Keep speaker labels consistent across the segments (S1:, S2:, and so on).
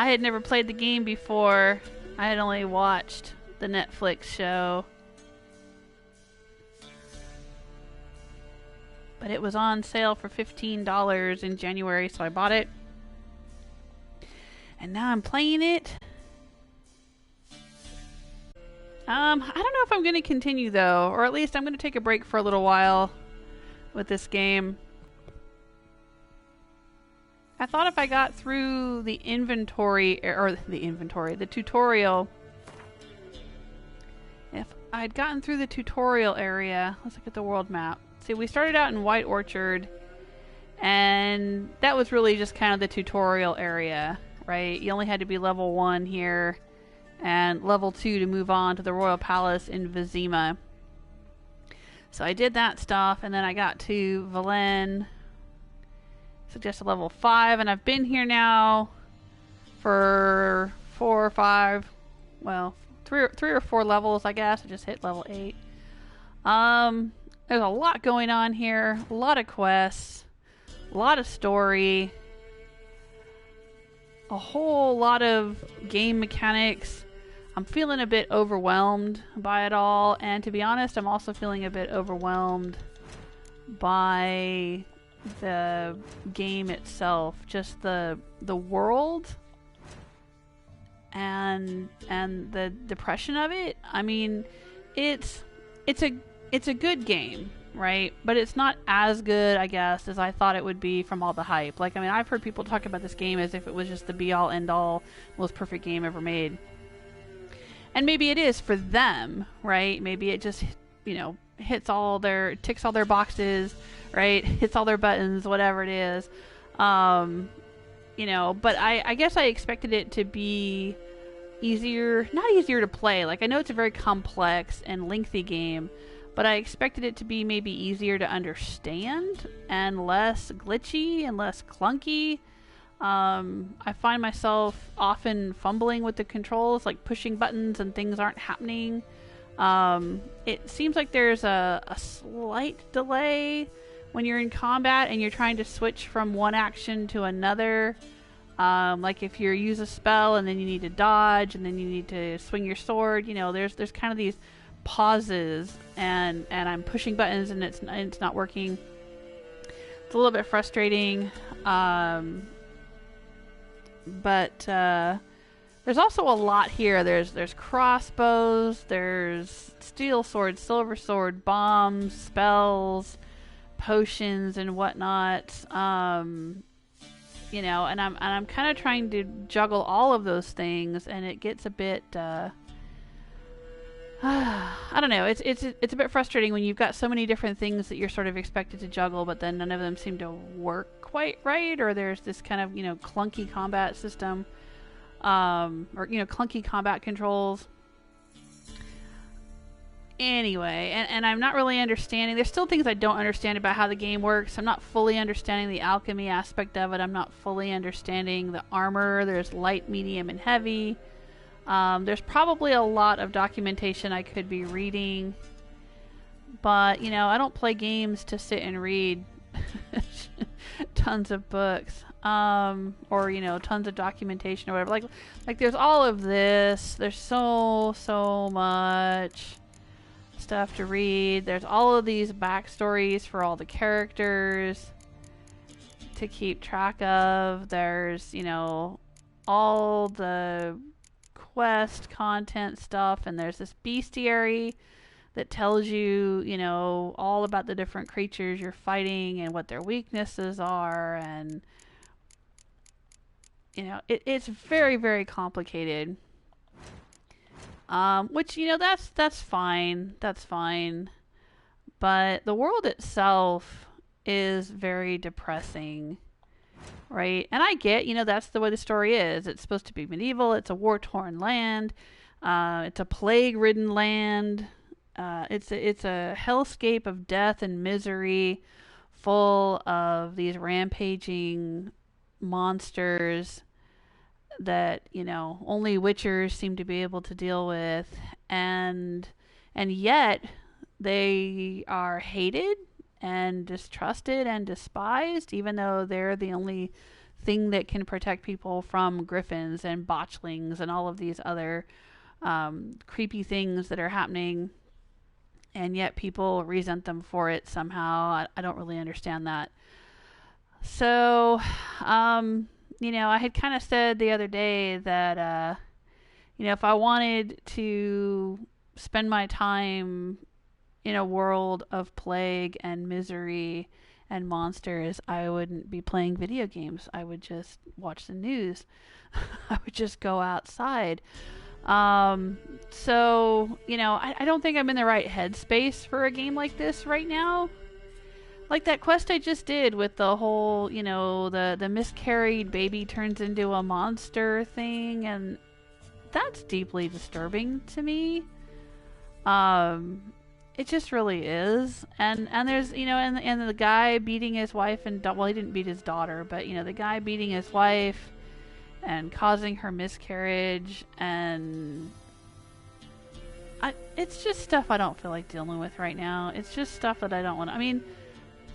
S1: I had never played the game before. I had only watched the Netflix show. But it was on sale for $15 in January, so I bought it. And now I'm playing it. I don't know if I'm going to continue, though. Or at least I'm going to take a break for a little while with this game. I thought if I got through the the tutorial. If I'd gotten through the tutorial area, let's look at the world map. See, we started out in White Orchard, and that was really just kind of the tutorial area, right? You only had to be level 1 here, and level 2 to move on to the Royal Palace in Vizima. So I did that stuff, and then I got to Velen, suggested level 5, and I've been here now for 4 or 5, well, three or four levels, I guess. I just hit level 8. There's a lot going on here, a lot of quests, a lot of story, a whole lot of game mechanics. I'm feeling a bit overwhelmed by it all, and to be honest, I'm also feeling a bit overwhelmed by the game itself, just the world and the depression of it. I mean, it's a good game, right? But it's not as good, I guess, as I thought it would be from all the hype. Like, I mean, I've heard people talk about this game as if it was just the be-all, end-all, most perfect game ever made. And maybe it is for them, right? Maybe it just, you know, ticks all their boxes, right? Hits all their buttons, whatever it is. You know, but I guess I expected it to be not easier to play. Like, I know it's a very complex and lengthy game, but I expected it to be maybe easier to understand and less glitchy and less clunky. I find myself often fumbling with the controls, like pushing buttons and things aren't happening. It seems like there's a slight delay when you're in combat and you're trying to switch from one action to another. Like if you use a spell and then you need to dodge and then you need to swing your sword, you know, there's kind of these pauses and I'm pushing buttons and it's not working. It's a little bit frustrating. But there's also a lot here. There's crossbows, there's steel sword, silver sword, bombs, spells, potions, and whatnot. You know, and I'm kind of trying to juggle all of those things, and it gets a bit. I don't know. It's a bit frustrating when you've got so many different things that you're sort of expected to juggle, but then none of them seem to work quite right, or there's this kind of, you know, clunky combat system, or, you know, clunky combat controls. Anyway, and I'm not really understanding. There's still things I don't understand about how the game works. I'm not fully understanding the alchemy aspect of it. I'm not fully understanding the armor. There's light, medium, and heavy. There's probably a lot of documentation I could be reading, but, you know, I don't play games to sit and read tons of books, or, you know, tons of documentation or whatever. Like there's all of this. There's so much stuff to read. There's all of these backstories for all the characters to keep track of. There's, you know, all the quest content stuff, and there's this bestiary that tells you, you know, all about the different creatures you're fighting and what their weaknesses are, and, you know, it's very, very complicated. Which, you know, that's fine. That's fine. But the world itself is very depressing, right? And I get, you know, that's the way the story is. It's supposed to be medieval. It's a war-torn land. It's a plague-ridden land. It's a hellscape of death and misery, full of these rampaging monsters that, you know, only witchers seem to be able to deal with, and yet they are hated and distrusted and despised, even though they're the only thing that can protect people from griffins and botchlings and all of these other creepy things that are happening, and yet people resent them for it somehow. I don't really understand that. So, I had kind of said the other day that, if I wanted to spend my time in a world of plague and misery and monsters, I wouldn't be playing video games. I would just watch the news. I would just go outside. So, I don't think I'm in the right headspace for a game like this right now. Like that quest I just did with the whole, the miscarried baby turns into a monster thing, and that's deeply disturbing to me. It just really is. And there's, and the guy beating his wife and, well, he didn't beat his daughter, but, the guy beating his wife and causing her miscarriage, and it's just stuff I don't feel like dealing with right now. It's just stuff that I don't want to,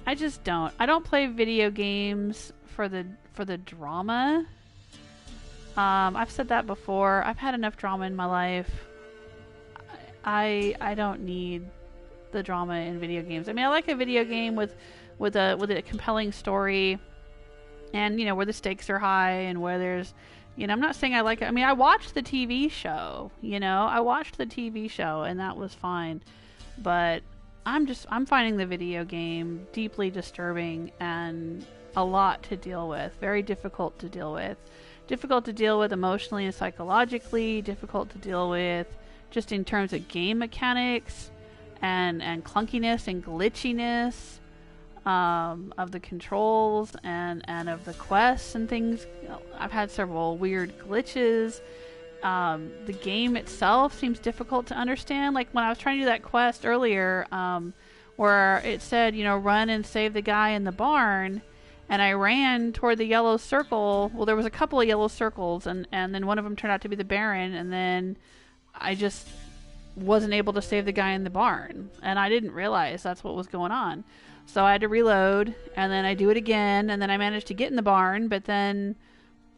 S1: I just don't. I don't play video games for the drama. I've said that before. I've had enough drama in my life. I don't need the drama in video games. I like a video game with a compelling story, and where the stakes are high, and where there's, I'm not saying I like it. I watched the TV show. I watched the TV show, and that was fine. But I'm finding the video game deeply disturbing and a lot to deal with. Very difficult to deal with. Difficult to deal with emotionally and psychologically. Difficult to deal with just in terms of game mechanics and clunkiness and glitchiness of the controls and of the quests and things. I've had several weird glitches. The game itself seems difficult to understand. Like when I was trying to do that quest earlier, where it said, run and save the guy in the barn, and I ran toward the yellow circle. Well, there was a couple of yellow circles, and then one of them turned out to be the Baron, and then I just wasn't able to save the guy in the barn, and I didn't realize that's what was going on. So I had to reload, and then I do it again, and then I managed to get in the barn, but then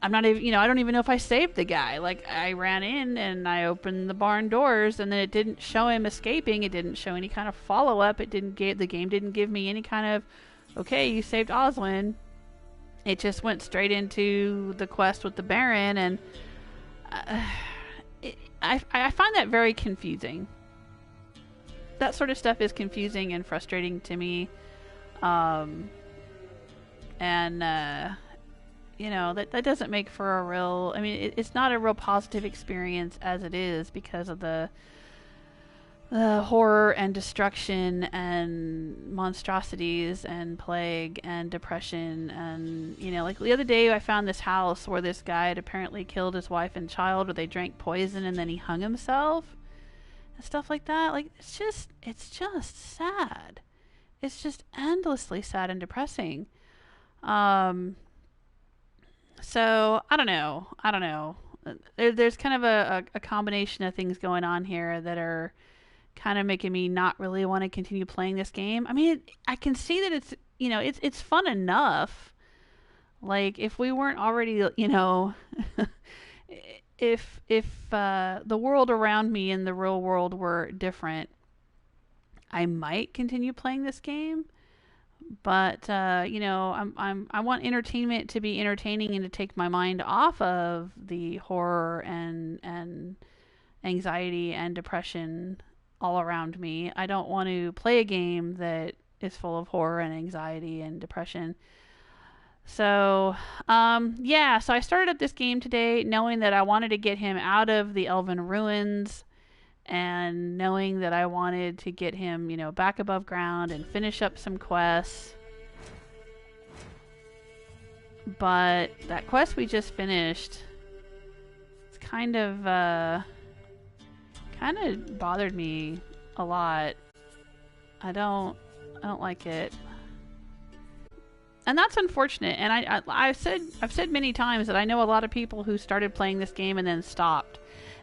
S1: I'm not even, I don't even know if I saved the guy. Like, I ran in and I opened the barn doors, and then it didn't show him escaping. It didn't show any kind of follow-up. The game didn't give me any kind of, okay, you saved Oswin. It just went straight into the quest with the Baron, and I find that very confusing. That sort of stuff is confusing and frustrating to me. That doesn't make for a real, it's not a real positive experience as it is, because of the horror and destruction and monstrosities and plague and depression. And, like the other day I found this house where this guy had apparently killed his wife and child, or they drank poison and then he hung himself and stuff like that. Like, it's just sad. It's just endlessly sad and depressing. So I don't know. There's kind of a combination of things going on here that are kind of making me not really want to continue playing this game. I can see that it's fun enough. Like, if we weren't already, if the world around me in the real world were different, I might continue playing this game. But I want entertainment to be entertaining and to take my mind off of the horror and anxiety and depression all around me. I don't want to play a game that is full of horror and anxiety and depression. So, so I started up this game today knowing that I wanted to get him out of the Elven Ruins, and knowing that I wanted to get him, back above ground and finish up some quests. But that quest we just finished, it's kind of bothered me a lot. I don't like it. And that's unfortunate. And I've said many times that I know a lot of people who started playing this game and then stopped.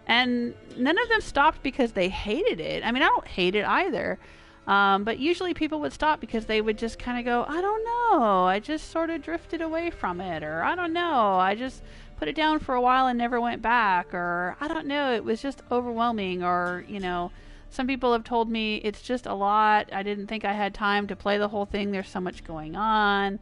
S1: And none of them stopped because they hated it. I don't hate it either. But usually people would stop because they would just kind of go, I don't know, I just sort of drifted away from it, or I don't know, I just put it down for a while and never went back, or I don't know, it was just overwhelming, or, you know, some people have told me it's just a lot, I didn't think I had time to play the whole thing, there's so much going on.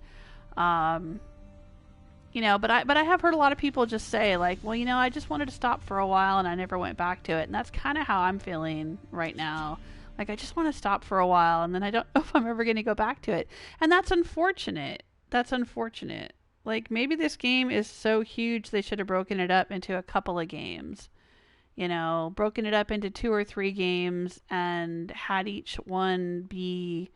S1: You know, but I have heard a lot of people just say, like, well, you know, I just wanted to stop for a while and I never went back to it. And that's kind of how I'm feeling right now. Like, I just want to stop for a while and then I don't know if I'm ever going to go back to it. And that's unfortunate. That's unfortunate. Like, maybe this game is so huge they should have broken it up into a couple of games. You know, broken it up into 2 or 3 games and had each one be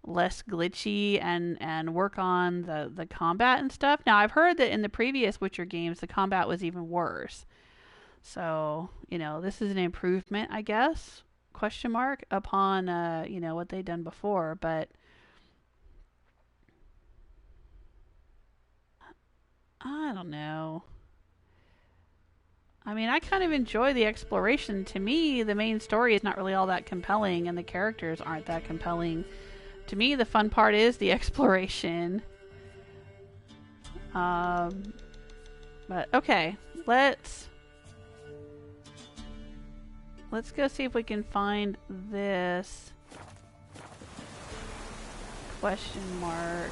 S1: less glitchy and work on the combat and stuff. Now, I've heard that in the previous Witcher games, the combat was even worse. So, you know, this is an improvement, I guess, question mark, upon, you know, what they'd done before. But I don't know. I mean, I kind of enjoy the exploration. To me, the main story is not really all that compelling, and the characters aren't that compelling. To me, the fun part is the exploration. But okay, let's go see if we can find this question mark.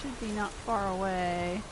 S1: Should be not far away.